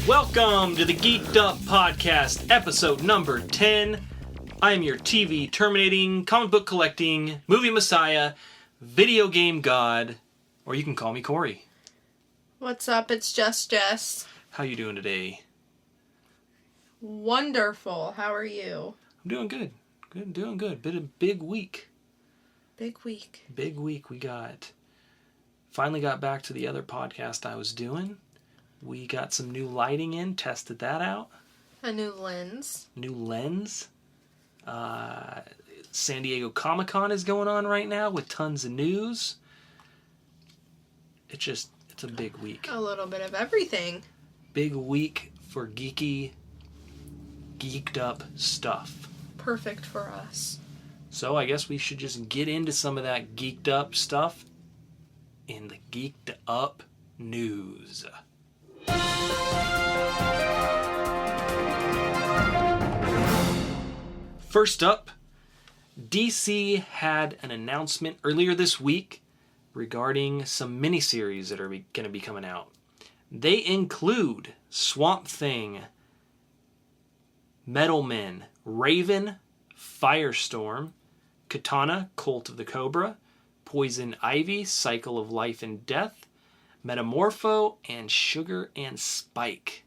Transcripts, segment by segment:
Welcome to the Geek'd Up podcast, episode number 10. I am your TV terminating, comic book collecting, movie messiah, video game god, or you can call me Cory. What's up? It's just Jess. How you doing today? Wonderful. How are you? I'm doing good. Doing good. Been a big week. Big week. Big week. Finally got back to the other podcast I was doing. We got some new lighting in, tested that out. A new lens. San Diego Comic-Con is going on right now with tons of news. It's a big week. A little bit of everything. Big week for geeked up stuff. Perfect for us. So I guess we should just get into some of that geeked up stuff in the Geek'd Up news. First up, DC had an announcement earlier this week regarding some miniseries that are going to be coming out. They include Swamp Thing, Metal Men, Raven, Firestorm, Katana, Cult of the Cobra, Poison Ivy, Cycle of Life and Death, Metamorpho, and Sugar and Spike.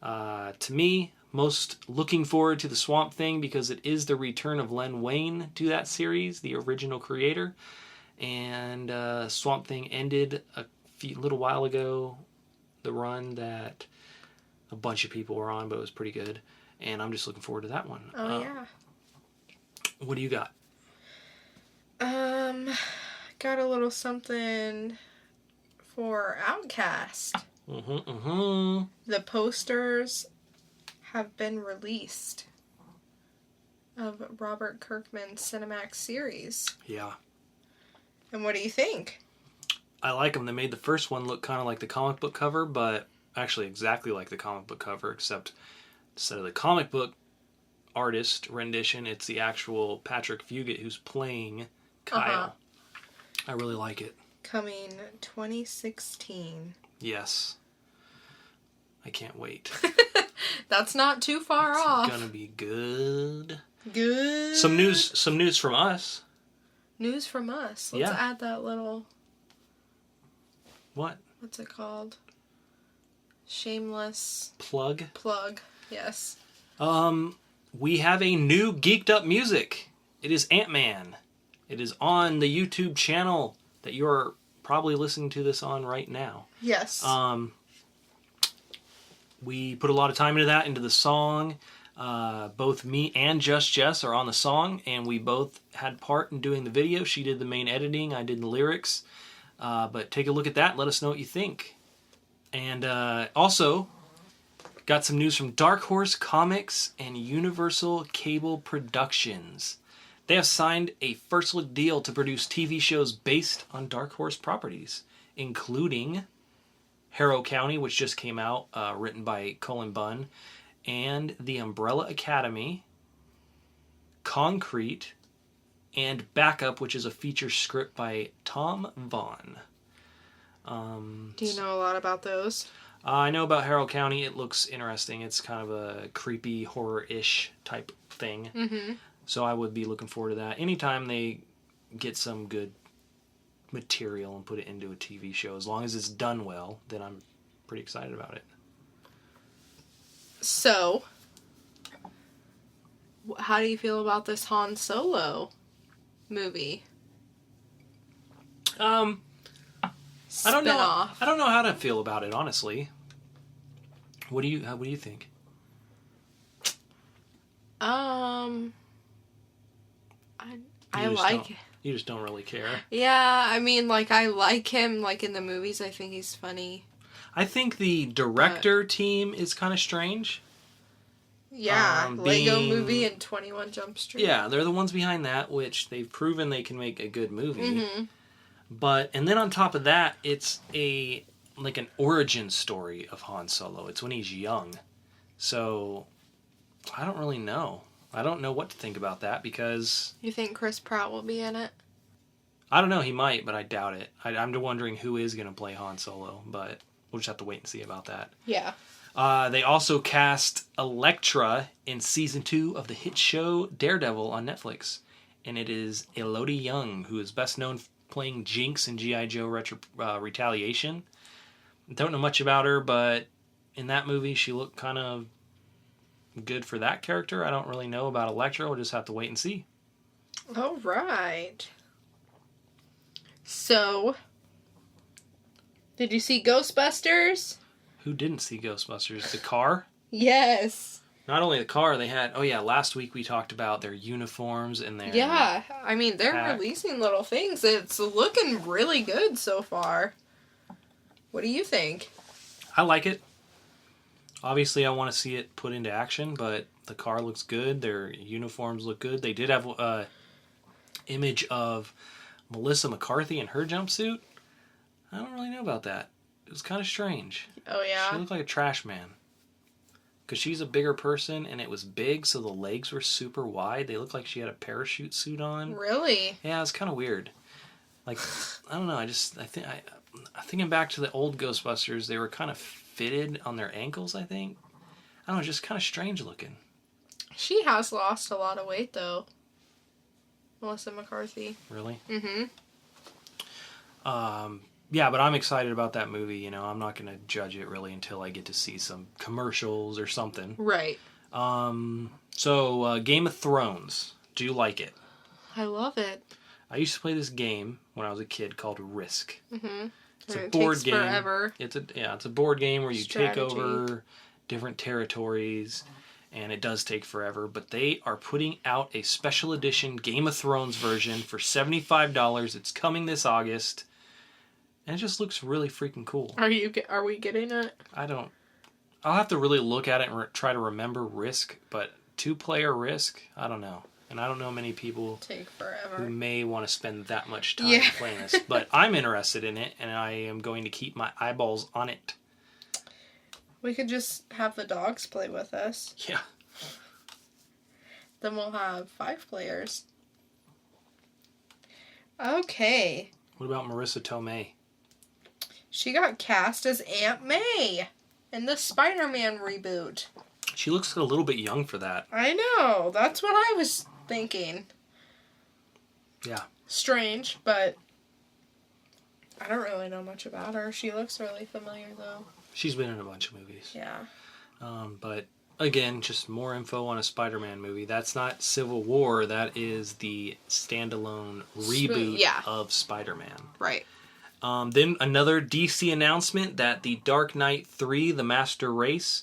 To me, most looking forward to the Swamp Thing because it is the return of Len Wein to that series, the original creator. And Swamp Thing ended a little while ago, the run that a bunch of people were on, but it was pretty good. And I'm just looking forward to that one. Oh, yeah. What do you got? Got a little something for Outcast. The posters have been released of Robert Kirkman's Cinemax series. Yeah. And what do you think? I like them. They made the first one look kind of like the comic book cover, but actually exactly like the comic book cover, except instead of the comic book artist rendition, it's the actual Patrick Fugit who's playing Kyle. I really like it. Coming 2016. Yes. I can't wait. That's not too far off. It's gonna be good. Good. Some news from us. News from us. Let's add that little... What? What's it called? Shameless... Plug, yes. We have a new Geek'd Up music. It is Ant-Man. It is on the YouTube channel that you're probably listening to this on right now. Yes. We put a lot of time into the song. Both me and Just Jess are on the song, and we both had part in doing the video. She did the main editing, I did the lyrics. But take a look at that, let us know what you think. And also, got some news from Dark Horse Comics and Universal Cable Productions. They have signed a first-look deal to produce TV shows based on Dark Horse properties, including Harrow County, which just came out, written by Cullen Bunn, and The Umbrella Academy, Concrete, and Backup, which is a feature script by Tom Vaughn. Do you know a lot about those? I know about Harrow County. It looks interesting. It's kind of a creepy, horror-ish type thing. Mm-hmm. So I would be looking forward to that. Anytime they get some good material and put it into a TV show, as long as it's done well, then I'm pretty excited about it. So, how do you feel about this Han Solo movie? I don't know. I don't know how to feel about it, honestly. What do you think? I like it. You just don't really care. Yeah, I mean, like, I like him, like, in the movies. I think he's funny. I think the director team is kind of strange. Yeah, Lego Movie and 21 Jump Street. Yeah, they're the ones behind that, which they've proven they can make a good movie. Mm-hmm. And then on top of that, it's an origin story of Han Solo. It's when he's young. So, I don't really know. I don't know what to think about that because... You think Chris Pratt will be in it? I don't know. He might, but I doubt it. I'm wondering who is going to play Han Solo, but we'll just have to wait and see about that. Yeah. They also cast Elektra in season 2 of the hit show Daredevil on Netflix. And it is Elodie Yung, who is best known for playing Jinx in G.I. Joe Retaliation. Don't know much about her, but in that movie she looked kind of good for that character. I don't really know about Elektra. We'll just have to wait and see. All right. So, did you see Ghostbusters? Who didn't see Ghostbusters? The car? Yes. Not only the car, they had... Oh, yeah, last week we talked about their uniforms and their... Yeah, I mean, they're pack. releasing little things. It's looking really good so far. What do you think? I like it. Obviously, I want to see it put into action, but the car looks good. Their uniforms look good. They did have an image of Melissa McCarthy in her jumpsuit. I don't really know about that. It was kind of strange. Oh, yeah? She looked like a trash man. Because she's a bigger person, and it was big, so the legs were super wide. They looked like she had a parachute suit on. Really? Yeah, it was kind of weird. Like, I don't know. I think thinking back to the old Ghostbusters, they were kind of fitted on their ankles, I think. I don't know, just kind of strange looking. She has lost a lot of weight, though. Melissa McCarthy. Really? Mm-hmm. Yeah, but I'm excited about that movie. You know, I'm not going to judge it really until I get to see some commercials or something. Right. So, Game of Thrones. Do you like it? I love it. I used to play this game when I was a kid called Risk. Mm-hmm. It's a it board takes game. Forever. It's a board game where you Strategy. take over different territories, and it does take forever. But they are putting out a special edition Game of Thrones version for $75. It's coming this August, and it just looks really freaking cool. Are we getting it? I'll have to really look at it and try to remember Risk, but 2-player Risk, I don't know. And I don't know many people Take forever. who may want to spend that much time playing this. But I'm interested in it, and I am going to keep my eyeballs on it. We could just have the dogs play with us. Yeah. Then we'll have 5 players. Okay. What about Marissa Tomei? She got cast as Aunt May in the Spider-Man reboot. She looks a little bit young for that. I know. That's what I was thinking. Yeah. Strange, but I don't really know much about her. She looks really familiar, though. She's been in a bunch of movies. Yeah. But, again, just more info on a Spider-Man movie. That's not Civil War. That is the standalone reboot of Spider-Man. Right. Then another DC announcement that the Dark Knight 3, The Master Race,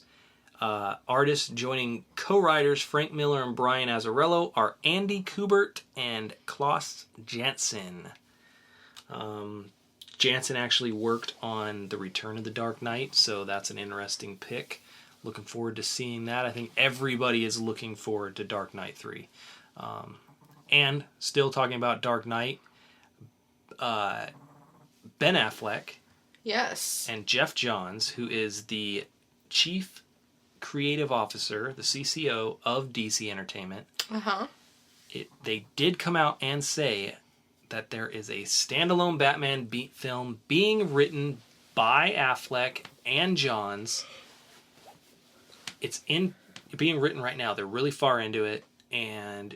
artists joining co-writers Frank Miller and Brian Azzarello are Andy Kubert and Klaus Janson. Janson actually worked on The Return of the Dark Knight, so that's an interesting pick. Looking forward to seeing that. I think everybody is looking forward to Dark Knight 3. And still talking about Dark Knight, Ben Affleck and Jeff Johns, who is the chief creative officer, the CCO of DC Entertainment. They did come out and say that there is a standalone Batman film being written by Affleck and Johns. It's being written right now. They're really far into it, and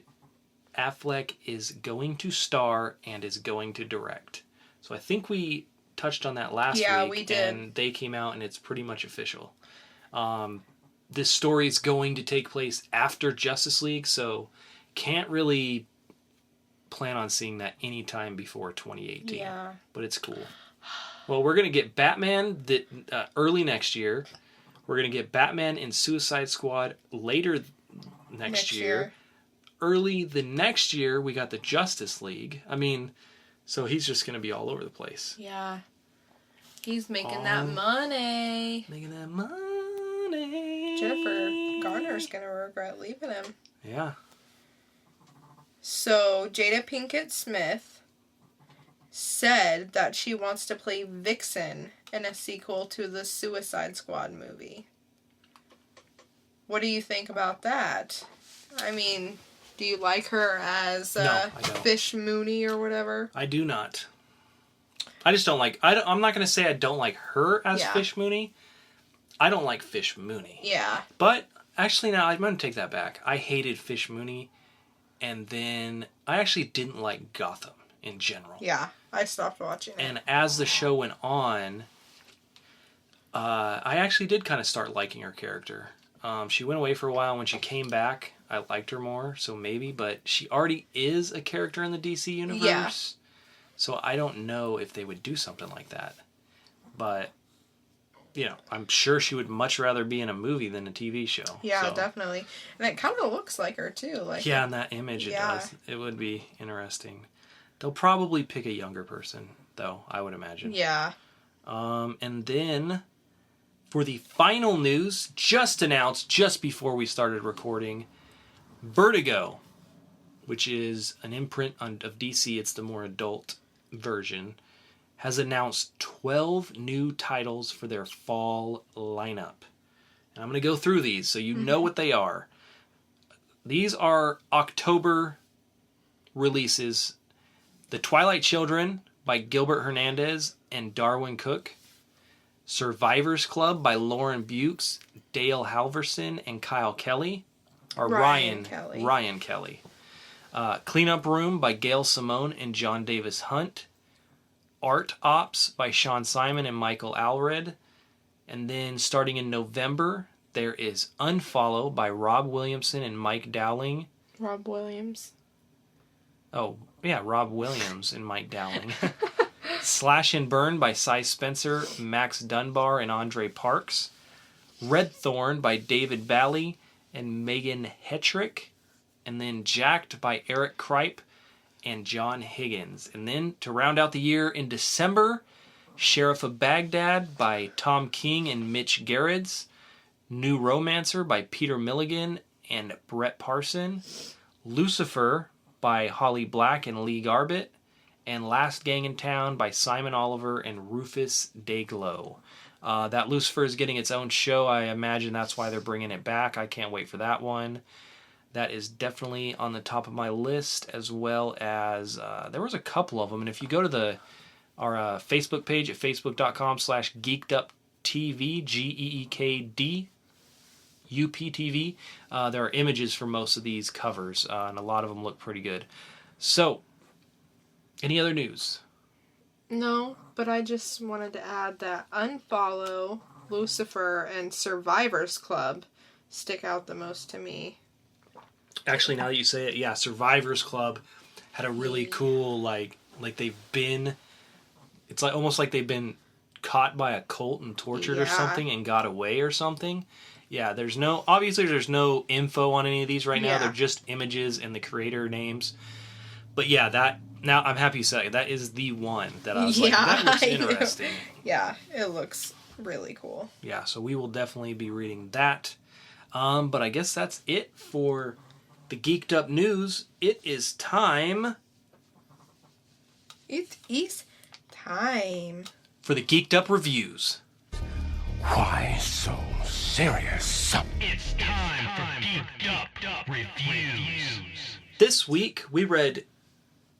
Affleck is going to star and is going to direct. So I think we touched on that last week. Yeah, we did. And they came out, and it's pretty much official. This story is going to take place after Justice League, so can't really plan on seeing that anytime before 2018. Yeah. But it's cool. Well, we're going to get Batman early next year. We're going to get Batman in Suicide Squad later next year. Early the next year, we got the Justice League. I mean, so he's just going to be all over the place. Yeah. He's making that money. Making that money. Jennifer Garner's going to regret leaving him. Yeah. So, Jada Pinkett Smith said that she wants to play Vixen in a sequel to the Suicide Squad movie. What do you think about that? I mean, do you like her as No, I don't. Fish Mooney or whatever? I do not. I just don't like... I'm not going to say I don't like her as Fish Mooney. I don't like Fish Mooney. Yeah. But actually, now I'm going to take that back. I hated Fish Mooney, and then I actually didn't like Gotham in general. Yeah, I stopped watching it. And as the show went on, I actually did kind of start liking her character. She went away for a while. When she came back, I liked her more, so maybe. But she already is a character in the DC universe. Yeah. So I don't know if they would do something like that. But, you know, I'm sure she would much rather be in a movie than a TV show. Yeah, so. definitely. And it kind of looks like her, too. Like Yeah, in that image it does. It would be interesting. They'll probably pick a younger person, though, I would imagine. Yeah. And then, for the final news, just announced just before we started recording, Vertigo, which is an imprint of DC, it's the more adult version, has announced 12 new titles for their fall lineup. And I'm going to go through these so you know what they are. These are October releases. The Twilight Children by Gilbert Hernandez and Darwin Cook. Survivors Club by Lauren Bukes, Dale Halverson, and Kyle Kelly. Or Ryan Kelly. Cleanup Room by Gail Simone and John Davis Hunt. Art Ops by Sean Simon and Michael Allred. And then starting in November, there is Unfollow by Rob Williamson and Mike Dowling. Rob Williams. Oh, yeah, Rob Williams and Mike Dowling. Slash and Burn by Cy Spencer, Max Dunbar, and Andre Parks. Red Thorn by David Bally and Megan Hetrick. And then Jacked by Eric Kripe and John Higgins. And then to round out the year in December, Sheriff of Baghdad by Tom King and Mitch Gerrits. New Romancer by Peter Milligan and Brett Parson. Lucifer by Holly Black and Lee Garbett. And Last Gang in Town by Simon Oliver and Rufus Dayglow. That Lucifer is getting its own show. I imagine that's why they're bringing it back. I can't wait for that one. That is definitely on the top of my list, as well as there was a couple of them. And if you go to our Facebook page at facebook.com/geekeduptv, GeekdUpTV, there are images for most of these covers, and a lot of them look pretty good. So, any other news? No, but I just wanted to add that Unfollow, Lucifer, and Survivors Club stick out the most to me. Actually, now that you say it, yeah, Survivors Club had a really cool, like they've been, it's like almost like they've been caught by a cult and tortured or something and got away or something. Yeah, obviously there's no info on any of these right now. They're just images and the creator names. But yeah, now I'm happy you said it. That is the one that I was like, that looks interesting. Yeah, it looks really cool. Yeah, so we will definitely be reading that. But I guess that's it for the Geek'd Up news. It is time. It is time for the Geek'd Up reviews. Why so serious? It's time for Geek'd Up reviews. This week we read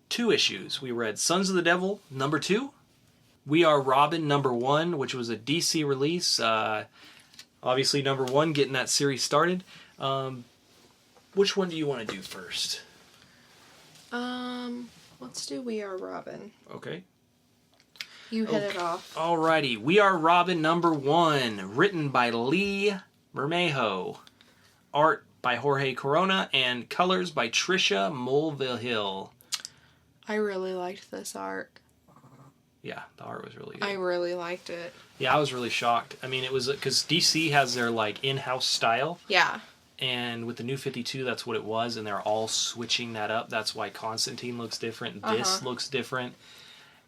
2 issues. We read Sons of the Devil number 2. We Are Robin number 1, which was a DC release. Obviously number 1, getting that series started. Which one do you want to do first? Let's do We Are Robin. Okay. You hit it off. Alrighty. We Are Robin number 1, written by Lee Bermejo. Art by Jorge Corona and colors by Trisha Mulvihill. I really liked this art. Yeah, the art was really good. I really liked it. Yeah, I was really shocked. I mean, it was because DC has their like in-house style. Yeah. And with the New 52, that's what it was, and they're all switching that up. That's why Constantine looks different. This looks different.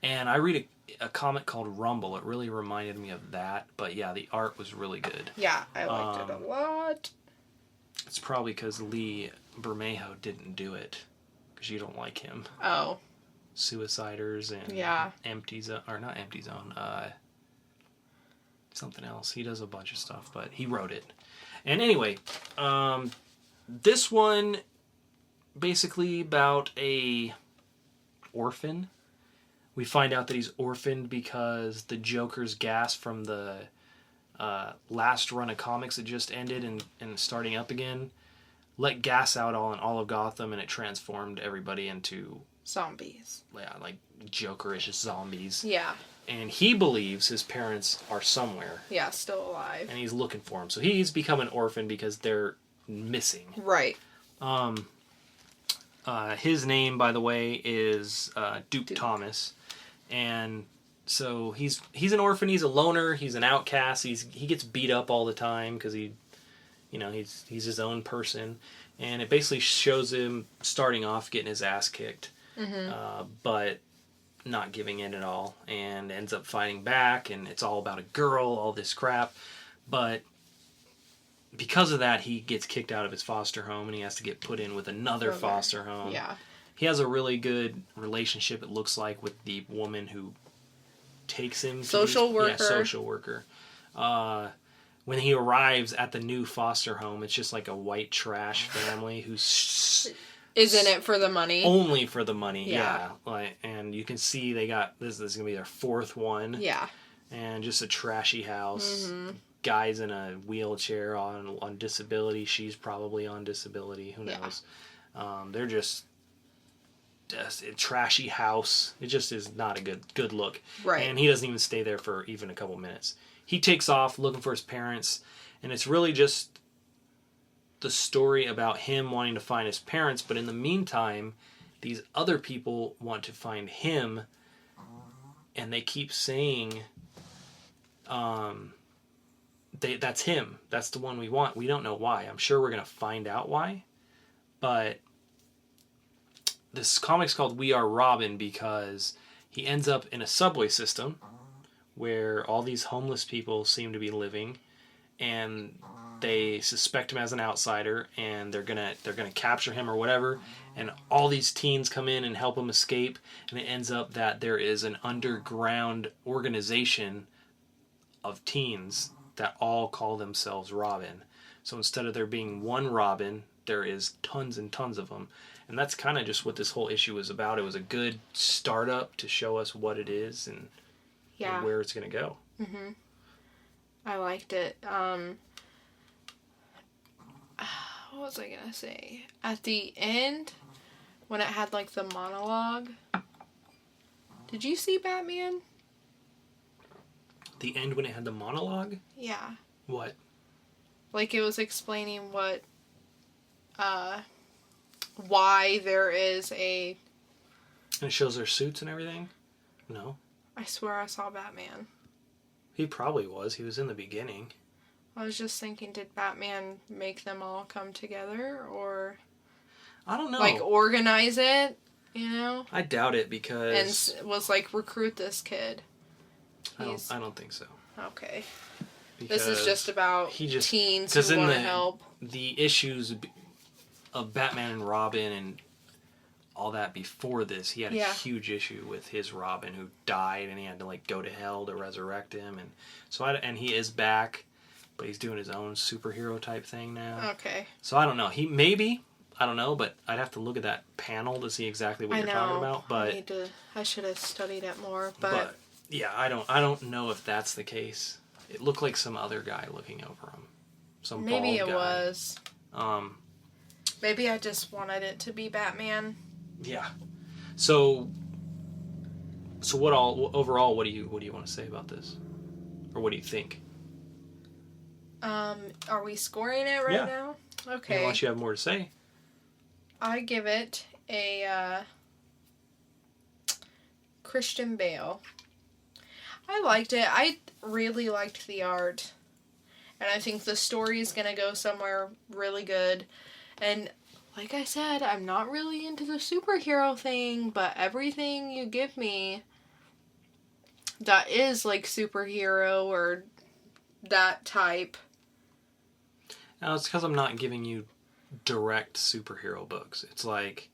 And I read a comic called Rumble. It really reminded me of that. But yeah, the art was really good. Yeah, I liked it a lot. It's probably because Lee Bermejo didn't do it. Because you don't like him. Oh. Suiciders and Empty Zone. Or not Empty Zone. Something else. He does a bunch of stuff, but he wrote it. And anyway, this one basically about a orphan. We find out that he's orphaned because the Joker's gas from the last run of comics that just ended and starting up again, let gas out all of Gotham, and it transformed everybody into Zombies. like Jokerish zombies. Yeah. And he believes his parents are somewhere. Yeah, still alive. And he's looking for them. So he's become an orphan because they're missing. Right. His name, by the way, is Duke Thomas. And so he's an orphan, he's a loner, he's an outcast, he gets beat up all the time because he's his own person. And it basically shows him starting off getting his ass kicked. But not giving in at all, and ends up fighting back, and it's all about a girl, all this crap. But because of that, he gets kicked out of his foster home, and he has to get put in with another foster home. Yeah. He has a really good relationship, it looks like, with the woman who takes him. Social worker. Yeah, social worker. When he arrives at the new foster home, it's just like a white trash family who's is in it for the money. Only for the money, yeah. Like, and you can see they got this is gonna be their fourth one. Yeah. And just a trashy house. Guy's in a wheelchair on disability. She's probably on disability. Who knows? They're just a trashy house. It just is not a good look. Right. And he doesn't even stay there for even a couple minutes. He takes off looking for his parents, and it's really just the story about him wanting to find his parents, but in the meantime, these other people want to find him, and they keep saying, that's him. That's the one we want. We don't know why. I'm sure we're going to find out why, but this comic's called We Are Robin because he ends up in a subway system where all these homeless people seem to be living, and they suspect him as an outsider, and they're gonna capture him or whatever, and all these teens come in and help him escape, and it ends up that there is an underground organization of teens that all call themselves Robin. So instead of there being one Robin, there is tons and tons of them, and that's kind of just what this whole issue was about. It was a good startup to show us what it is and where it's gonna go. I liked it. What was I gonna say? At the end, when it had like the monologue, did you see Batman? The end when it had the monologue? Yeah. What? Like it was explaining why there is a... And it shows their suits and everything? No. I swear I saw Batman. He probably was. He was in the beginning. I was just thinking, did Batman make them all come together, or... I don't know. Like, organize it, you know? I doubt it, because... And was like, recruit this kid. I don't think so. Okay. Because this is just about teens who want to help. The issues of Batman and Robin and all that before this, he had a huge issue with his Robin who died, and he had to like go to hell to resurrect him, and so and he is back, but he's doing his own superhero type thing now. Okay. So I don't know. I don't know, but I'd have to look at that panel to see exactly what you're talking about. But I should have studied it more. But yeah, I don't know if that's the case. It looked like some other guy looking over him. Some maybe bald it guy. was. Maybe I just wanted it to be Batman. Yeah. So overall what do you want to say about this? Or what do you think? Are we scoring it right now? Okay. Unless you have more to say. I give it a Christian Bale. I liked it. I really liked the art. And I think the story is going to go somewhere really good. And like I said, I'm not really into the superhero thing, but everything you give me that is like superhero or that type. No, it's because I'm not giving you direct superhero books. It's like,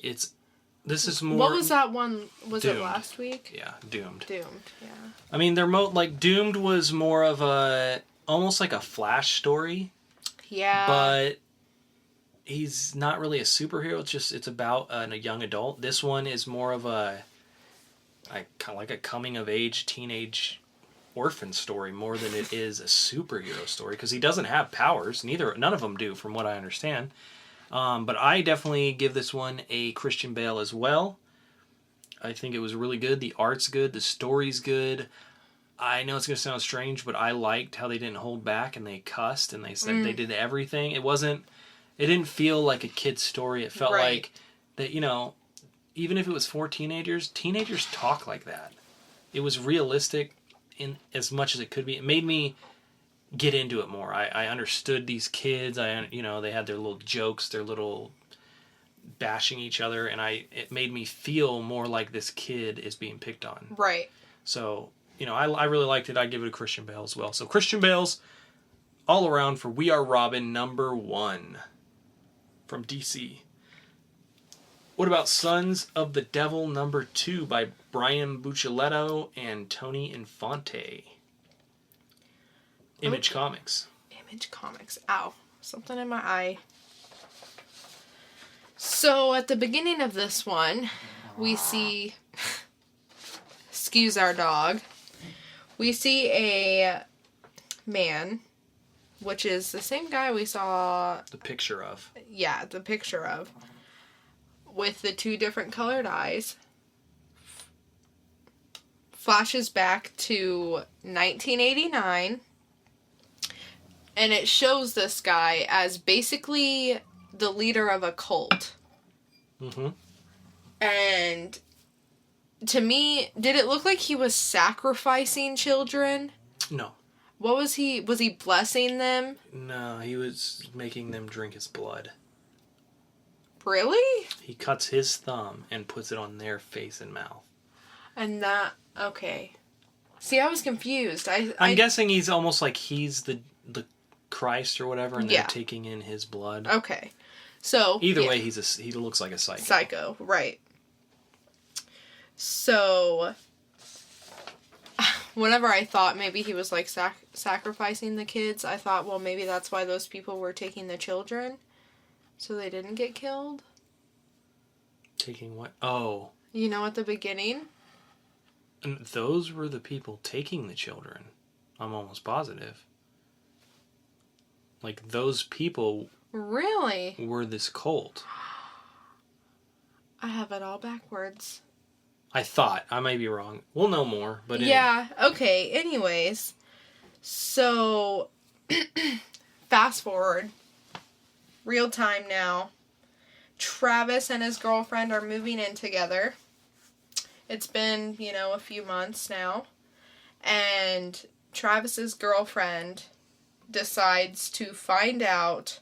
this is more... What was that one? Was Doomed. It last week? Yeah, Doomed. Doomed, yeah. I mean, Doomed was more of almost like a Flash story. Yeah. But he's not really a superhero. It's about a young adult. This one is more of kind of like a coming of age teenage orphan story more than it is a superhero story, because he doesn't have powers. None of them do, from what I understand. But I definitely give this one a Christian Bale as well. I think it was really good. The art's good. The story's good. I know it's going to sound strange, but I liked how they didn't hold back and they cussed and they said they did everything. It didn't feel like a kid's story. It felt like that, even if it was for teenagers talk like that. It was realistic in as much as it could be. It made me get into it more. I understood these kids. They had their little jokes, their little bashing each other, and it made me feel more like this kid is being picked on. Right. So, I really liked it. I give it a Christian Bale as well. So Christian Bale's all around for We Are Robin #1 from DC. What about Sons of the Devil #2 by Brian Buccellato and Tony Infante? Image Comics. Image Comics. Ow. Something in my eye. So, at the beginning of this one, we see... excuse our dog. We see a man, which is the same guy we saw... The picture of. Yeah, the picture of. With the 2 different colored eyes. Flashes back to 1989. And it shows this guy as basically the leader of a cult. Mm-hmm. And to me, did it look like he was sacrificing children? No. What was he? Was he blessing them? No, he was making them drink his blood. Really? He cuts his thumb and puts it on their face and mouth. And that... Okay. See, I was confused. I'm guessing he's almost like he's the Christ or whatever, and Yeah. they're taking in his blood. Okay. So... Either way, he looks like a psycho. Psycho, right. So... Whenever I thought maybe he was, like, sacrificing the kids, I thought, well, maybe that's why those people were taking the children. So they didn't get killed? Taking what? Oh. At the beginning? And those were the people taking the children. I'm almost positive. Like, those people... Really? Were this cult. I have it all backwards. I thought. I may be wrong. We'll know more, but... Yeah, okay. Anyways. So, fast forward. Real time now. Travis and his girlfriend are moving in together. It's been, a few months now. And Travis's girlfriend decides to find out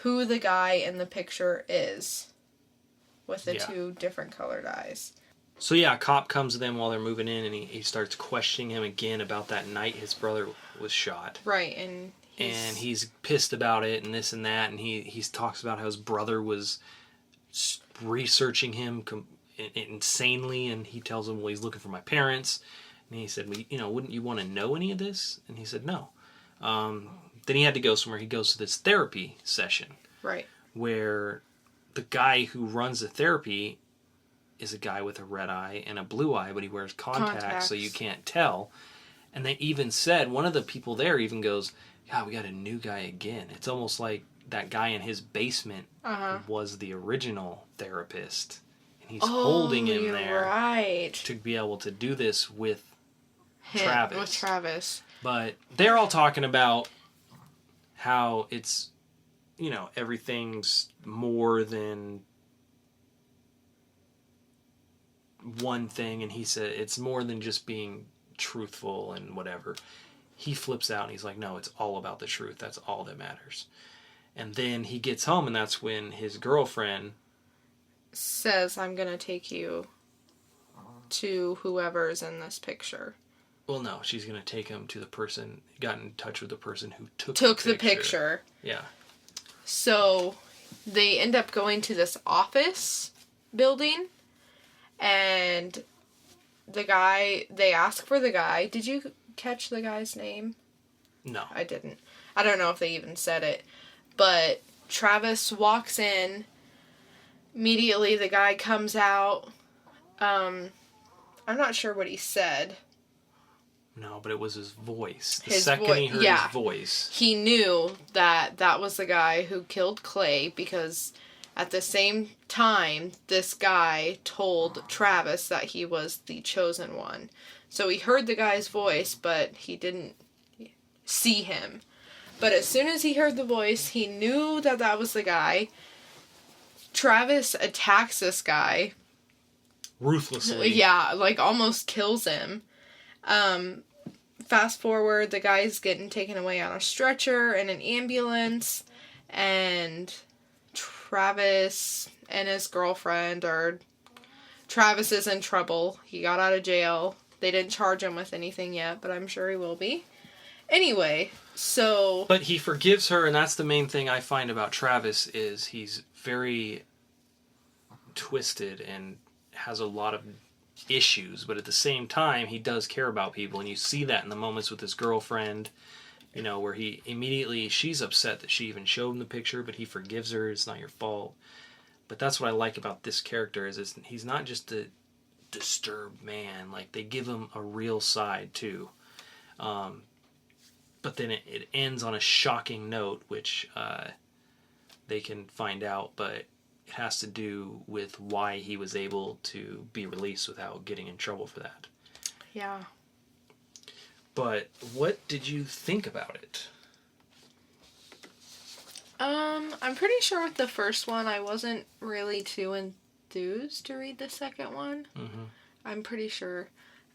who the guy in the picture is. With the 2 different colored eyes. So yeah, a cop comes to them while they're moving in, and he starts questioning him again about that night his brother was shot. Right, and he's pissed about it and this and that, and he talks about how his brother was researching him insanely, and he tells him, well, he's looking for my parents. And he said, well, wouldn't you want to know any of this? And he said, no. Then he had to go somewhere. He goes to this therapy session. Right. Where the guy who runs the therapy is a guy with a red eye and a blue eye, but he wears contacts. So you can't tell. And they even said, one of the people there even goes, yeah, we got a new guy again. It's almost like that guy in his basement was the original therapist. And he's holding him there to be able to do this with Travis. With Travis. But they're all talking about how it's, everything's more than one thing. And he said it's more than just being truthful and whatever. He flips out and he's like, no, it's all about the truth. That's all that matters. And then he gets home, and that's when his girlfriend says, I'm going to take you to whoever's in this picture. Well, no, she's going to take him to the person, got in touch with the person who took the picture. Yeah. So they end up going to this office building, and they ask for the guy. Did you catch the guy's name? No. I didn't. I don't know if they even said it. But Travis walks in. Immediately the guy comes out. I'm not sure what he said. No, but it was his voice. The His second he heard yeah. his voice. He knew that that was the guy who killed Clay because at the same time, this guy told Travis that he was the chosen one. So he heard the guy's voice, but he didn't see him. But as soon as he heard the voice, he knew that that was the guy. Travis attacks this guy. Ruthlessly. Yeah, like almost kills him. Fast forward, the guy's getting taken away on a stretcher in an ambulance, and Travis and his girlfriend, or Travis is in trouble. He got out of jail. They didn't charge him with anything yet, but I'm sure he will be. Anyway, so... But he forgives her, and that's the main thing I find about Travis, is he's very twisted and has a lot of issues, but at the same time, he does care about people, and you see that in the moments with his girlfriend, you know, where he immediately, she's upset that she even showed him the picture, but he forgives her, it's not your fault. But that's what I like about this character, is he's not just a disturbed man, like, they give him a real side, too. But then it ends on a shocking note, which they can find out, but it has to do with why he was able to be released without getting in trouble for that. Yeah. But what did you think about it? I'm pretty sure with the first one, I wasn't really too enthused to read the second one. Mm-hmm. I'm pretty sure.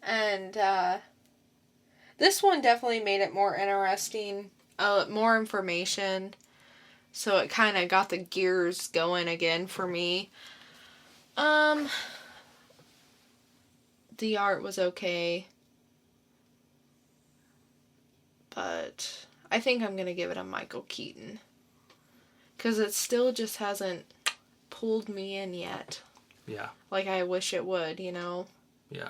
And, this one definitely made it more interesting, more information, so it kind of got the gears going again for me. The art was okay, but I think I'm going to give it a Michael Keaton, because it still just hasn't pulled me in yet. Yeah. Like I wish it would, you know? Yeah.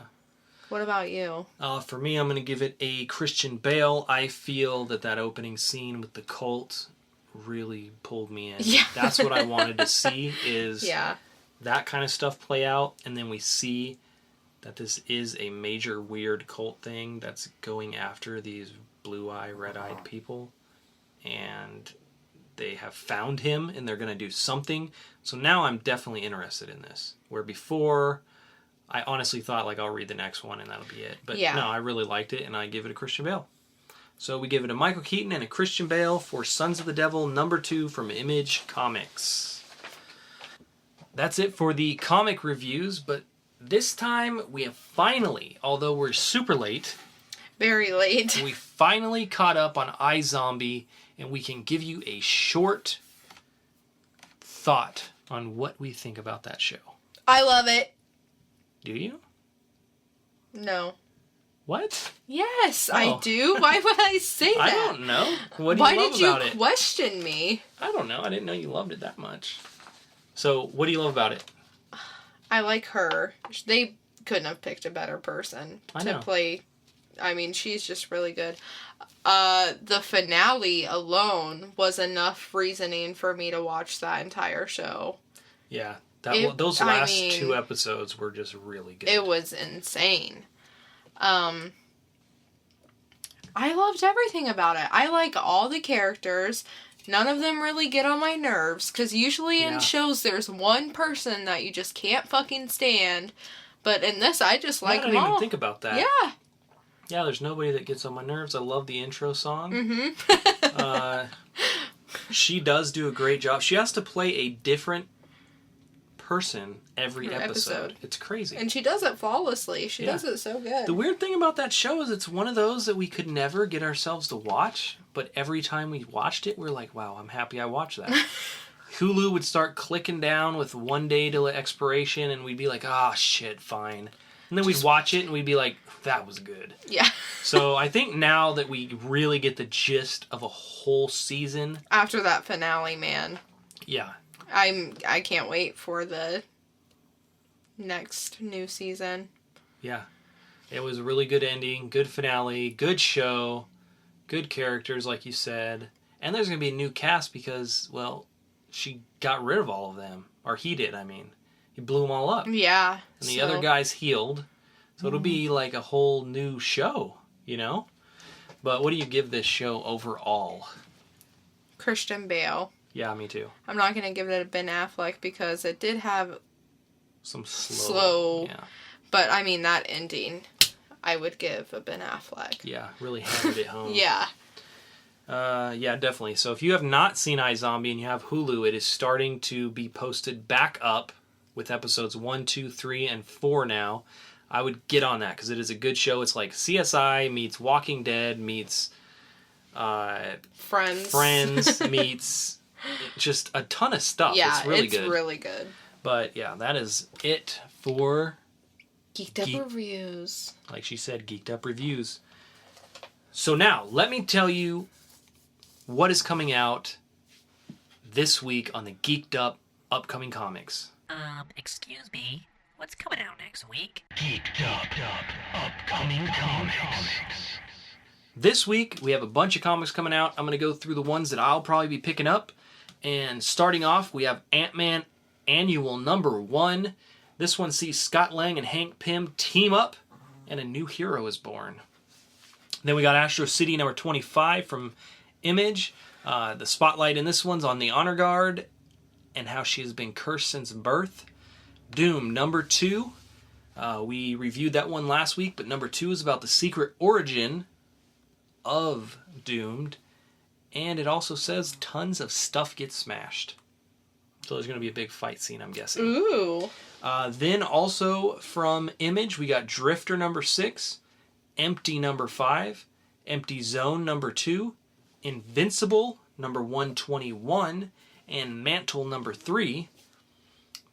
What about you? For me, I'm going to give it a Christian Bale. I feel that opening scene with the cult really pulled me in. Yeah. That's what I wanted to see, is Yeah. that kind of stuff play out, and then we see that this is a major weird cult thing that's going after these blue-eyed, red-eyed people, and they have found him, and they're going to do something. So now I'm definitely interested in this, where before I honestly thought, like, I'll read the next one and that'll be it. But yeah. No, I really liked it, and I give it a Christian Bale. So we give it a Michael Keaton and a Christian Bale for Sons of the Devil #2 from Image Comics. That's it for the comic reviews, but this time we have finally, although we're super late, Very late. we finally caught up on iZombie, and we can give you a short thought on what we think about that show. I love it. Do you? No. What? Yes, Oh. I do. Why would I say that? I don't know. What do Why you love did you about it? question me? I don't know. I didn't know you loved it that much. So, what do you love about it? I like her. They couldn't have picked a better person I to know. play. I mean, she's just really good. The finale alone was enough reasoning for me to watch that entire show. Yeah. Those I last mean, 2 episodes were just really good. It was insane. I loved everything about it. I like all the characters. None of them really get on my nerves, because usually in shows there's one person that you just can't fucking stand. But in this, I just like I them didn't all. even think about that. Yeah. Yeah, there's nobody that gets on my nerves. I love the intro song. Mm-hmm. She does do a great job. She has to play a different person every episode. It's crazy. And she does it flawlessly. She does it so good. The weird thing about that show is it's one of those that we could never get ourselves to watch, but every time we watched it, we're like, wow, I'm happy I watched that. Hulu would start clicking down with 1 day till expiration, and we'd be like, ah, shit, fine. And then we'd watch it, and we'd be like, that was good. Yeah. So I think now that we really get the gist of a whole season. After that finale, man. Yeah. I can't wait for the next new season. Yeah. It was a really good ending, good finale, good show, good characters, like you said. And there's going to be a new cast because, well, she got rid of all of them. Or he did, I mean. He blew them all up. Yeah. And the other guys healed. So it'll be like a whole new show. you know? But what do you give this show overall? Christian Bale. Yeah, me too. I'm not going to give it a Ben Affleck because it did have Some slow. Yeah. But, I mean, that ending, I would give a Ben Affleck. Yeah, really hammered it home. Yeah. Yeah, definitely. So if you have not seen iZombie and you have Hulu, it is starting to be posted back up with episodes 1, 2, 3, and 4 now. I would get on that because it is a good show. It's like CSI meets Walking Dead meets Friends meets just a ton of stuff. Yeah, it's really good. really good. But yeah, that is it for Geek'd Up Reviews. Like she said, Geek'd Up Reviews. So now, let me tell you what is coming out this week on the Geek'd Up upcoming comics. Excuse me? What's coming out next week? Geek'd Up, upcoming comics. This week, we have a bunch of comics coming out. I'm going to go through the ones that I'll probably be picking up. And starting off, we have Ant-Man Annual number 1. This one sees Scott Lang and Hank Pym team up, and a new hero is born. Then we got Astro City number 25 from Image. The spotlight in this one's on the Honor Guard and how she has been cursed since birth. Doom number 2. We reviewed that one last week, but number 2 is about the secret origin of Doomed. And it also says tons of stuff gets smashed. So there's going to be a big fight scene, I'm guessing. Ooh. Then also from Image, we got Drifter number 6, Empty number 5, Empty Zone number 2, Invincible number 121, and Mantle number 3.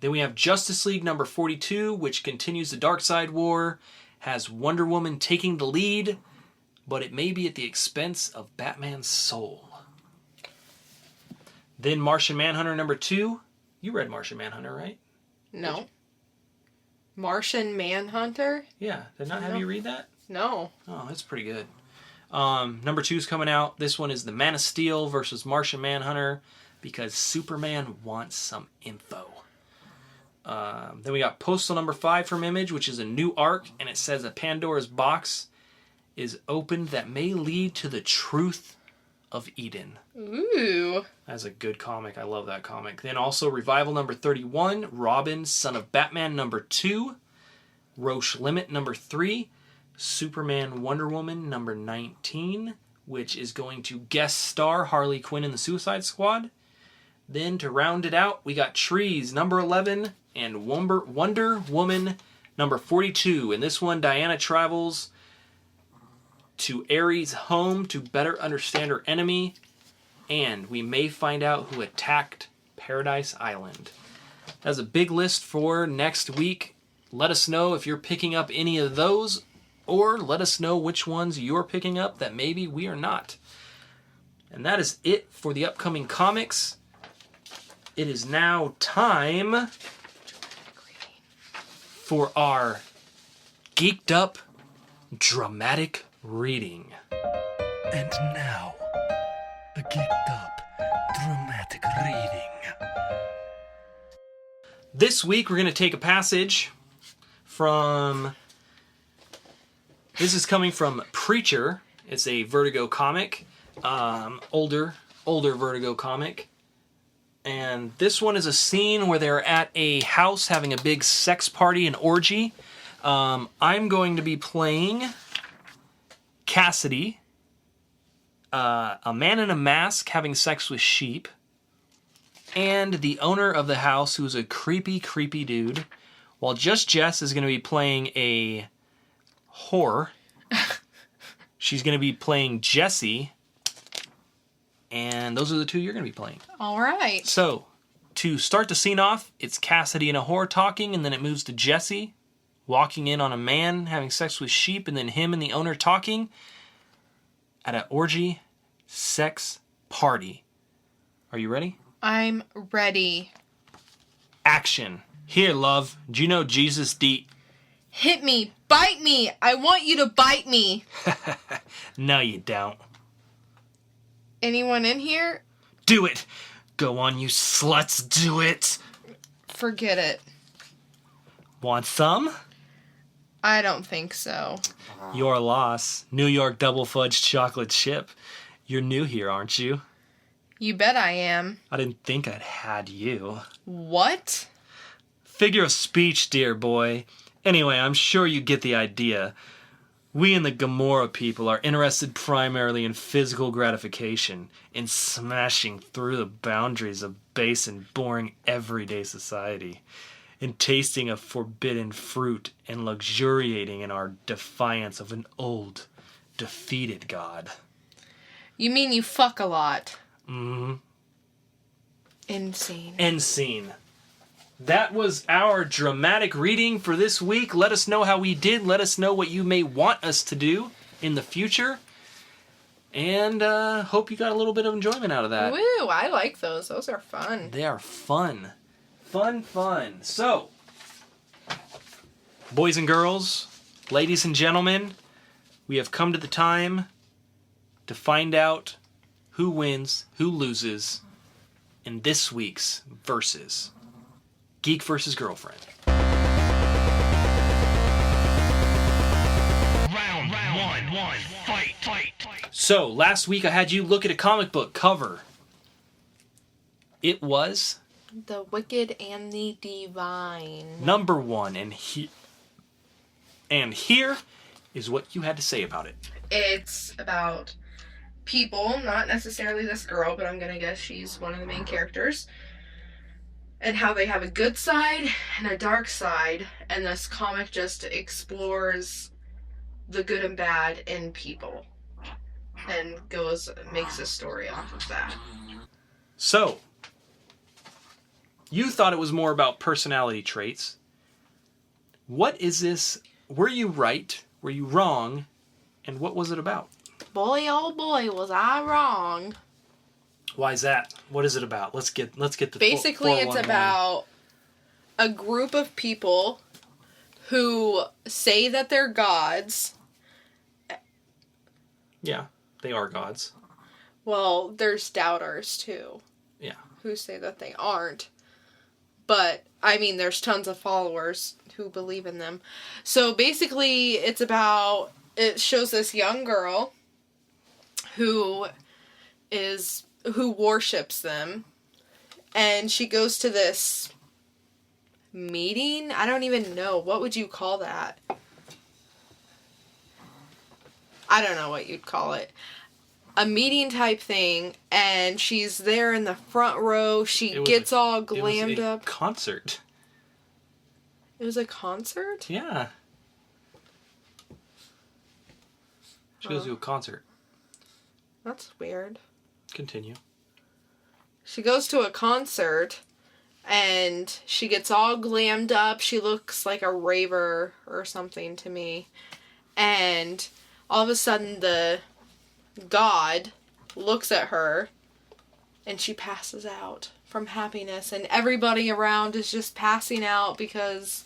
Then we have Justice League number 42, which continues the Darkseid War, has Wonder Woman taking the lead, but it may be at the expense of Batman's soul. Then Martian Manhunter number 2. You read Martian Manhunter, right? No. Martian Manhunter? Yeah. Did not have you read that? No. Oh, that's pretty good. Number 2 is coming out. This one is the Man of Steel versus Martian Manhunter because Superman wants some info. Then we got Postal number 5 from Image, which is a new arc, and it says a Pandora's box is opened that may lead to the truth of Eden. Ooh. That's a good comic. I love that comic. Then also Revival number 31, Robin, Son of Batman number 2, Roche Limit number 3, Superman Wonder Woman number 19, which is going to guest star Harley Quinn in the Suicide Squad. Then to round it out, we got Trees number 11 and Wonder Woman number 42. In this one, Diana travels to Ares' home to better understand her enemy, and we may find out who attacked Paradise Island. That's a big list for next week. Let us know if you're picking up any of those, or let us know which ones you're picking up that maybe we are not. And that is it for the upcoming comics. It is now time for our Geek'd Up dramatic reading. And now, a Geek'd Up dramatic reading. This week we're going to take a passage from... This is coming from Preacher. It's a Vertigo comic. Older Vertigo comic. And this one is a scene where they're at a house having a big sex party and orgy. I'm going to be playing Cassidy, a man in a mask having sex with sheep, and the owner of the house, who's a creepy, creepy dude, while Just Jess is going to be playing a whore. She's going to be playing Jessie, and those are the two you're going to be playing. All right. So, to start the scene off, it's Cassidy and a whore talking, and then it moves to Jessie walking in on a man having sex with sheep, and then him and the owner talking at an orgy sex party. Are you ready? I'm ready. Action. Here, love. Do you know Jesus Hit me. Bite me. I want you to bite me. No, you don't. Anyone in here? Do it. Go on, you sluts. Do it. Forget it. Want some? I don't think so. Your loss. New York double fudge chocolate chip. You're new here, aren't you? You bet I am. I didn't think I'd had you. What? Figure of speech, dear boy. Anyway, I'm sure you get the idea. We in the Gomorrah people are interested primarily in physical gratification, in smashing through the boundaries of base and boring everyday society, in tasting of forbidden fruit and luxuriating in our defiance of an old, defeated God. You mean you fuck a lot? Mm-hmm. Insane. End scene. That was our dramatic reading for this week. Let us know how we did. Let us know what you may want us to do in the future. And hope you got a little bit of enjoyment out of that. Woo, I like those. Those are fun. They are fun. Fun. So, boys and girls, ladies and gentlemen, we have come to the time to find out who wins, who loses in this week's Versus. Geek versus Girlfriend. Round one. Fight. So, last week I had you look at a comic book cover. It was The Wicked and the Divine. number 1, and here is what you had to say about it. It's about people, not necessarily this girl, but I'm gonna guess she's one of the main characters, and how they have a good side and a dark side, and this comic just explores the good and bad in people and makes a story off of that. So, you thought it was more about personality traits. What is this? Were you right? Were you wrong? And what was it about? Boy, oh boy, was I wrong. Why is that? What is it about? Let's get the Basically, it's 411. about a group of people who say that they're gods. Yeah, they are gods. Well, there's doubters too. Yeah. Who say that they aren't. But, I mean, there's tons of followers who believe in them. So basically, it shows this young girl who worships them. And she goes to this meeting? I don't even know. What would you call that? I don't know what you'd call it. A meeting type thing, and she's there in the front row. She gets all glammed up. Concert. It was a concert? Yeah. She goes to a concert. That's weird. Continue. She goes to a concert, and she gets all glammed up. She looks like a raver or something to me. And all of a sudden, the God looks at her, and she passes out from happiness. And everybody around is just passing out because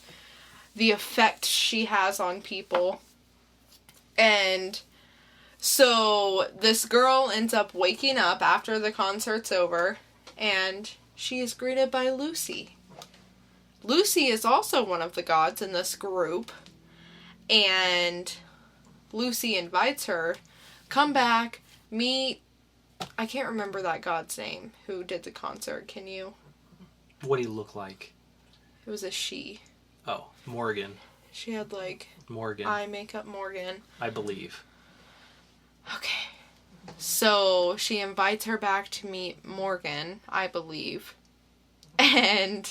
the effect she has on people. And so this girl ends up waking up after the concert's over, and she is greeted by Lucy. Lucy is also one of the gods in this group, and Lucy invites her, come back, meet, I can't remember that god's name who did the concert, can you? What do you look like? It was a she. Oh, Morgan. She had like Morgan. eye makeup. Morgan. I believe. Okay. So she invites her back to meet Morgan, I believe. And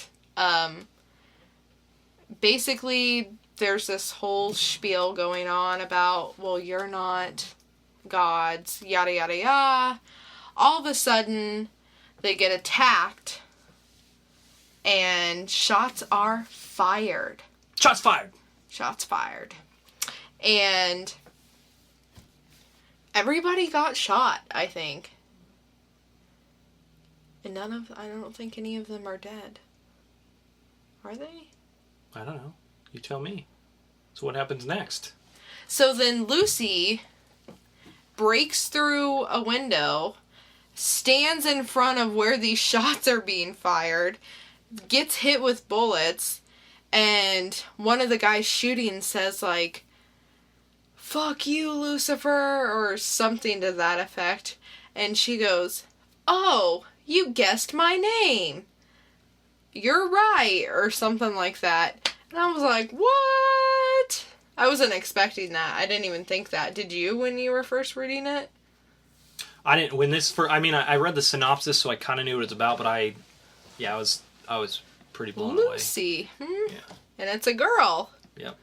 basically there's this whole spiel going on about, well, you're not gods, yada yada yada. All of a sudden they get attacked and shots are fired. Shots fired. Shots fired. And everybody got shot, I think. And I don't think any of them are dead. Are they? I don't know. You tell me. So what happens next? So then Lucy breaks through a window, stands in front of where these shots are being fired, gets hit with bullets, And one of the guys shooting says, like, "Fuck you, Lucifer," or something to that effect. And she goes, "Oh, you guessed my name. You're right," or something like that. And I was like, what? I wasn't expecting that. I didn't even think that. Did you when you were first reading it? I didn't, when this, I mean, I read the synopsis, so I kind of knew what it's about, but I was pretty blown away. Lucy. Yeah. And it's a girl. Yep.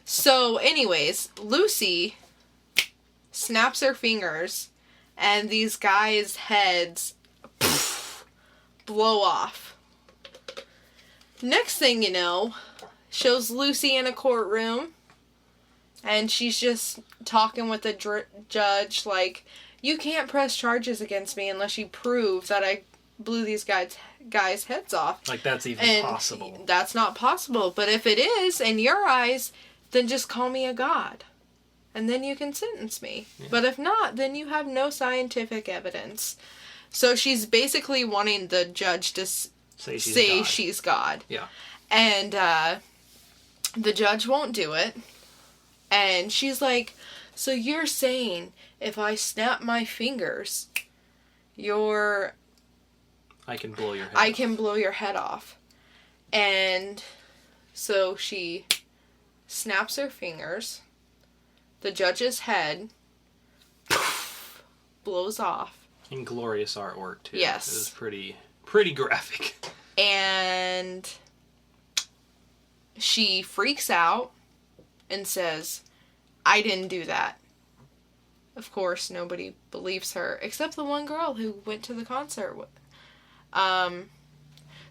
So, anyways, Lucy snaps her fingers, and these guys' heads blow off. Next thing you know, shows Lucy in a courtroom, and she's just talking with the judge, like, "You can't press charges against me unless you prove that I blew these guys' heads off." Like, that's even possible. That's not possible. But if it is, in your eyes, then just call me a god. And then you can sentence me. Yeah. But if not, then you have no scientific evidence. So she's basically wanting the judge to say she's God. Yeah. And the judge won't do it. And she's like, "So you're saying if I snap my fingers, I can blow your head I off. can blow your head off." And so she snaps her fingers. The judge's head blows off. And glorious artwork, too. Yes. It was pretty graphic. And she freaks out and says, "I didn't do that." Of course, nobody believes her, except the one girl who went to the concert.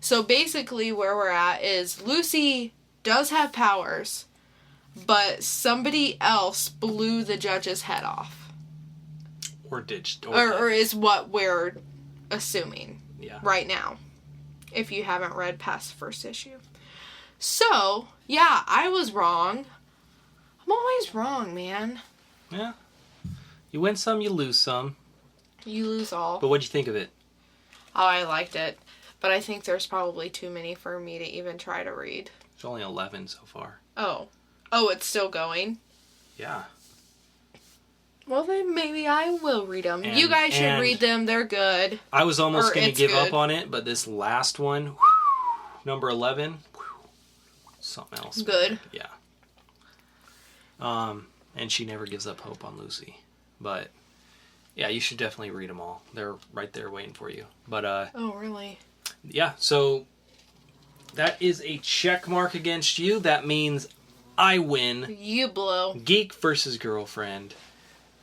So basically where we're at is Lucy does have powers, but somebody else blew the judge's head off. Or is what we're assuming right now, if you haven't read past the first issue. So, yeah, I was wrong. I'm always wrong, man. Yeah. You win some, you lose some. You lose all. But what'd you think of it? Oh, I liked it. But I think there's probably too many for me to even try to read. It's only 11 so far. Oh. Oh, it's still going? Yeah. Well, then maybe I will read them. You guys should read them. They're good. I was almost going to give up on it, but this last one, number 11, something else. Good. Man. Yeah. And she never gives up hope on Lucy. But, yeah, you should definitely read them all. They're right there waiting for you. But, oh, really? Yeah, so that is a check mark against you. That means I win. You blow. Geek versus girlfriend.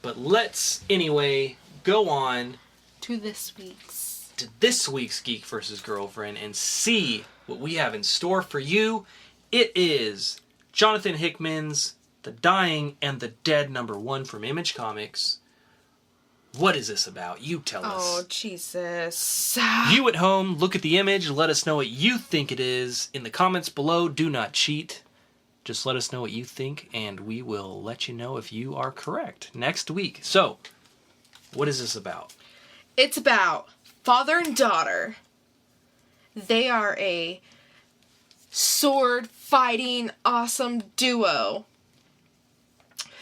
But let's, anyway, go on to this week's Geek versus Girlfriend and see what we have in store for you. It is Jonathan Hickman's The Dying and the Dead #1 from Image Comics. What is this about? You tell us. Oh, Jesus. You at home, look at the image, let us know what you think it is. In the comments below, do not cheat. Just let us know what you think, and we will let you know if you are correct next week. So, what is this about? It's about father and daughter. They are a sword-fighting awesome duo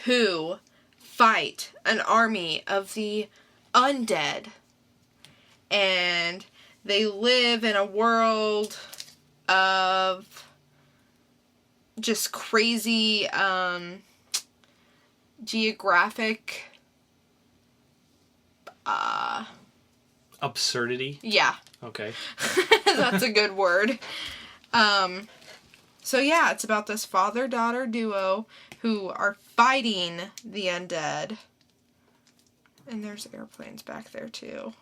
who fight an army of the undead. And they live in a world of just crazy geographic Absurdity? Yeah. Okay. That's a good word. So yeah, it's about this father-daughter duo who are fighting the undead. And there's airplanes back there too.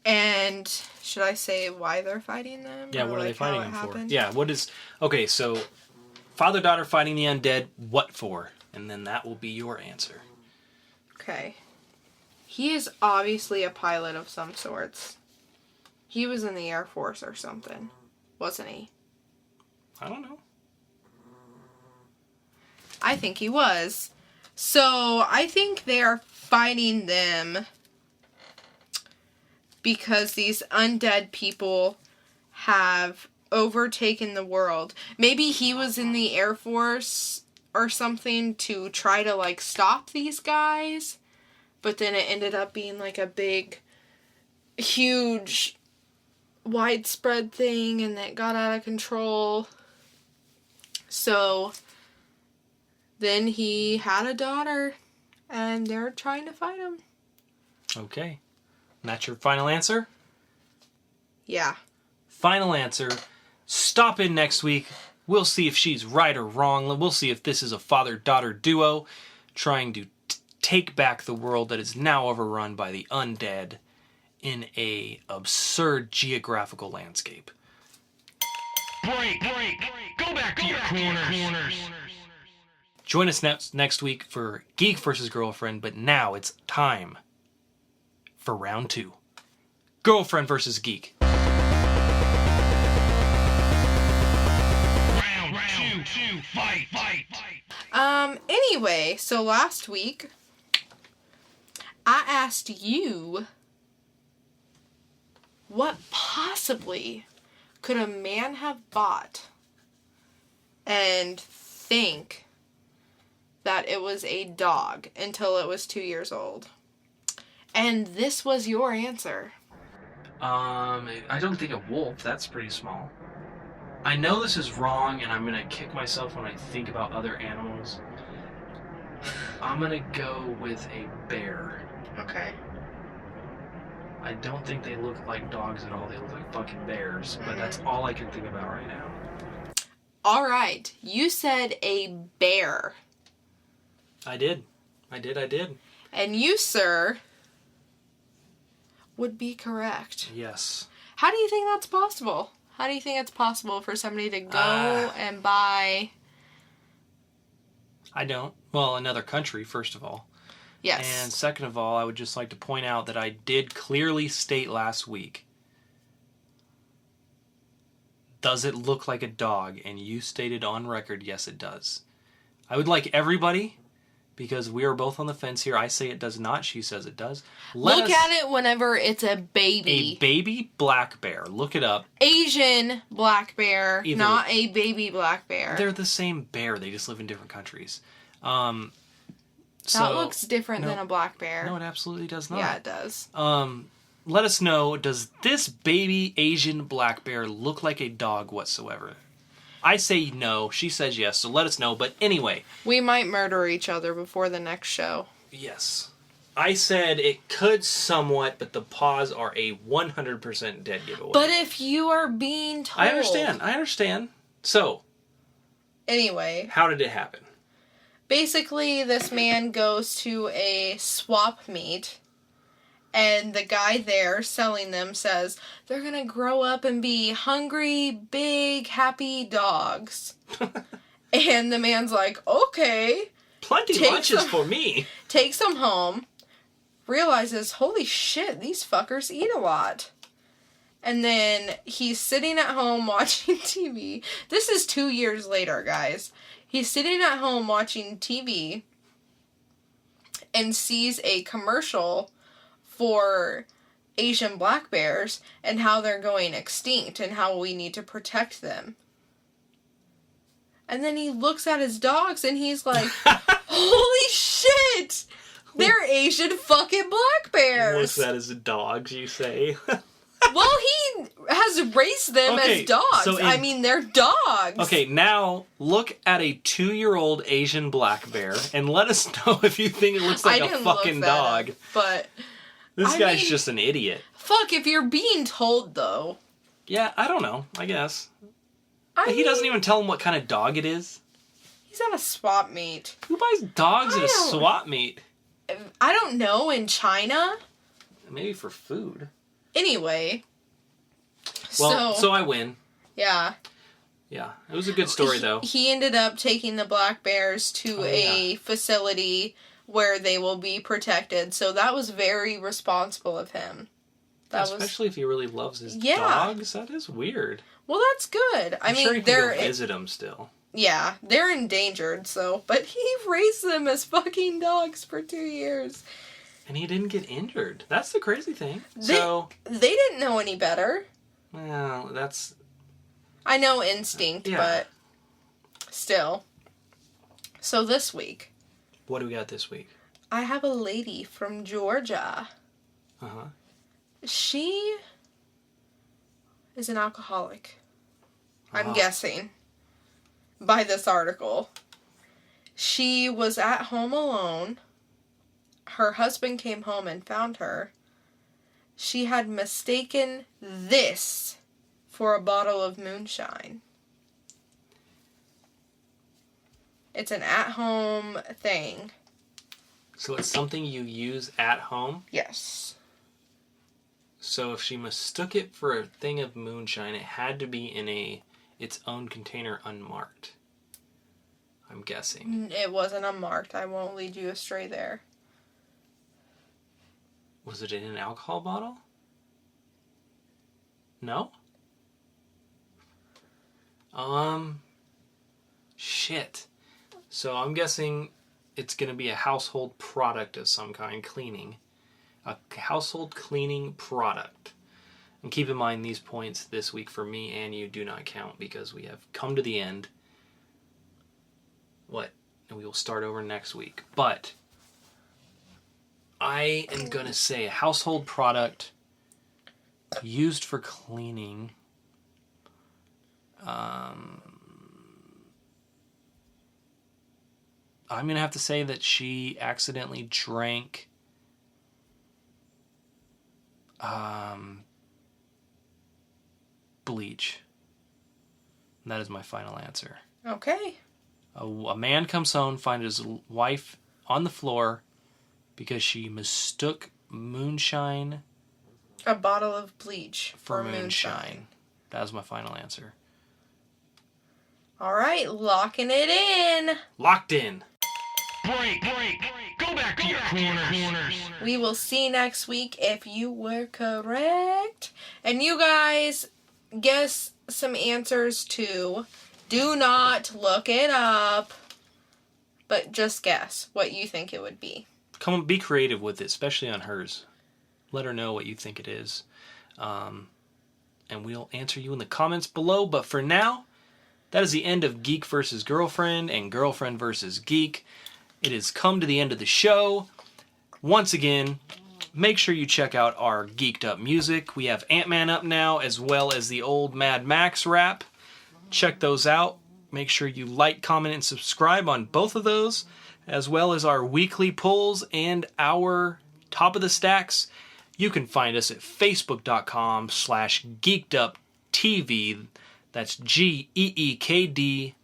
And should I say why they're fighting them? Yeah, what are they fighting them for? Yeah, what is... Okay, so father-daughter fighting the undead, what for? And then that will be your answer. Okay. He is obviously a pilot of some sorts. He was in the Air Force or something, wasn't he? I don't know. I think he was. So, I think they are fighting them because these undead people have overtaken the world. Maybe he was in the Air Force or something to try to, like, stop these guys. But then it ended up being, like, a big, huge, widespread thing, and it got out of control. So then he had a daughter, and they're trying to fight him. Okay. And that's your final answer? Yeah. Final answer. Stop in next week. We'll see if she's right or wrong. We'll see if this is a father-daughter duo trying to take back the world that is now overrun by the undead in a absurd geographical landscape. Break. Go back to your corners. Join us next week for Geek vs. Girlfriend, but now it's time for round 2. Girlfriend versus Geek. Round two, fight. Anyway, so last week, I asked you, what possibly could a man have bought and think that it was a dog until it was 2 years old? And this was your answer. I don't think a wolf. That's pretty small. I know this is wrong, and I'm going to kick myself when I think about other animals. I'm going to go with a bear. Okay. I don't think they look like dogs at all. They look like fucking bears, but that's all I can think about right now. All right. You said a bear. I did. And you, sir, would be correct. Yes. How do you think that's possible? How do you think it's possible for somebody to go and buy... I don't. Well, another country, first of all. Yes. And second of all, I would just like to point out that I did clearly state last week, does it look like a dog? And you stated on record, yes, it does. I would like everybody, because we are both on the fence here. I say it does not. She says it does. Look at it whenever it's a baby. A baby black bear. Look it up. Asian black bear, Either. not a baby black bear. They're the same bear. They just live in different countries. That looks different than a black bear. No, it absolutely does not. Yeah, it does. Let us know, does this baby Asian black bear look like a dog whatsoever? I say no. She says yes, so let us know. But anyway. We might murder each other before the next show. Yes. I said it could somewhat, but the paws are a 100% dead giveaway. But if you are being told... I understand. So. Anyway. How did it happen? Basically, this man goes to a swap meet, and the guy there selling them says they're gonna grow up and be hungry, big, happy dogs. And the man's like, okay. Plenty lunches for me. Takes them home, realizes, holy shit, these fuckers eat a lot. And then he's sitting at home watching TV. This is 2 years later, guys. He's sitting at home watching TV and sees a commercial for Asian black bears and how they're going extinct and how we need to protect them. And then he looks at his dogs and he's like, holy shit! They're Asian fucking black bears! Looks at his dogs, you say? Well, he has raised them as dogs. So I mean, they're dogs. Okay, now look at a 2-year-old Asian black bear and let us know if you think it looks like a fucking dog. Up, but this guy's just an idiot. Fuck, if you're being told, though. Yeah, I don't know, I guess. He doesn't even tell him what kind of dog it is. He's at a swap meet. Who buys dogs at a swap meet? I don't know, in China? Maybe for food. Anyway. Well, so I win. Yeah. Yeah, it was a good story, though. He ended up taking the black bears to a facility where they will be protected. So that was very responsible of him. Especially if he really loves his dogs. That is weird. Well, that's good. I'm sure he can go visit them still. Yeah, they're endangered, but he raised them as fucking dogs for 2 years. And he didn't get injured. That's the crazy thing. They didn't know any better. Well, that's... I know instinct, Yeah. but still. So this week, What do we got this week? I have a lady from Georgia. Uh-huh. She is an alcoholic. I'm Oh. guessing by this article. She was at home alone. Her husband came home and found her. She had mistaken this for a bottle of moonshine. It's an at-home thing. So it's something you use at home? Yes. So if she mistook it for a thing of moonshine, it had to be in its own container unmarked. I'm guessing. It wasn't unmarked. I won't lead you astray there. Was it in an alcohol bottle? No? Shit. So I'm guessing it's going to be a household product of some kind, cleaning. A household cleaning product. And keep in mind, these points this week for me and you do not count because we have come to the end. And we will start over next week. But I am going to say a household product used for cleaning. I'm going to have to say that she accidentally drank bleach. And that is my final answer. Okay. A man comes home, finds his wife on the floor because she mistook moonshine A bottle of bleach for moonshine. That was my final answer. All right, locking it in. Locked in. Break. Go back to your corners. We will see next week if you were correct. And you guys guess some answers too. Do not look it up, but just guess what you think it would be. Come on, be creative with it, especially on hers. Let her know what you think it is. And we'll answer you in the comments below. But for now, that is the end of Geek versus Girlfriend and Girlfriend versus Geek. It has come to the end of the show. Once again, make sure you check out our Geek'd Up music. We have Ant-Man up now, as well as the old Mad Max rap. Check those out. Make sure you like, comment, and subscribe on both of those, as well as our weekly polls and our top of the stacks. You can find us at facebook.com/geekeduptv. That's GEEKDUPTV,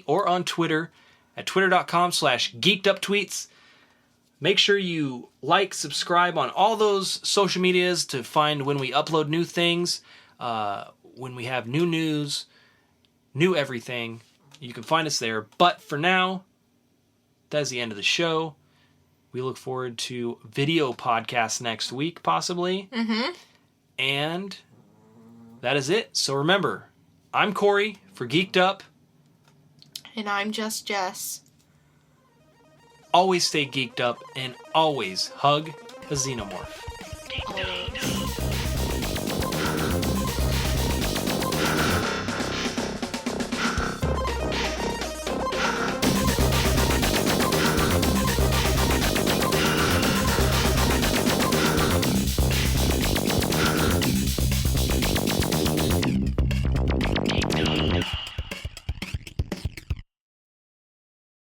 or on Twitter at twitter.com/geekeduptweets. Make sure you like, subscribe on all those social medias to find when we upload new things, when we have new news, new everything. You can find us there. But for now, that is the end of the show. We look forward to video podcasts next week, possibly. Mm-hmm. And that is it. So remember, I'm Cory for Geek'd Up. And I'm just Jess. Always stay geeked up and always hug a xenomorph.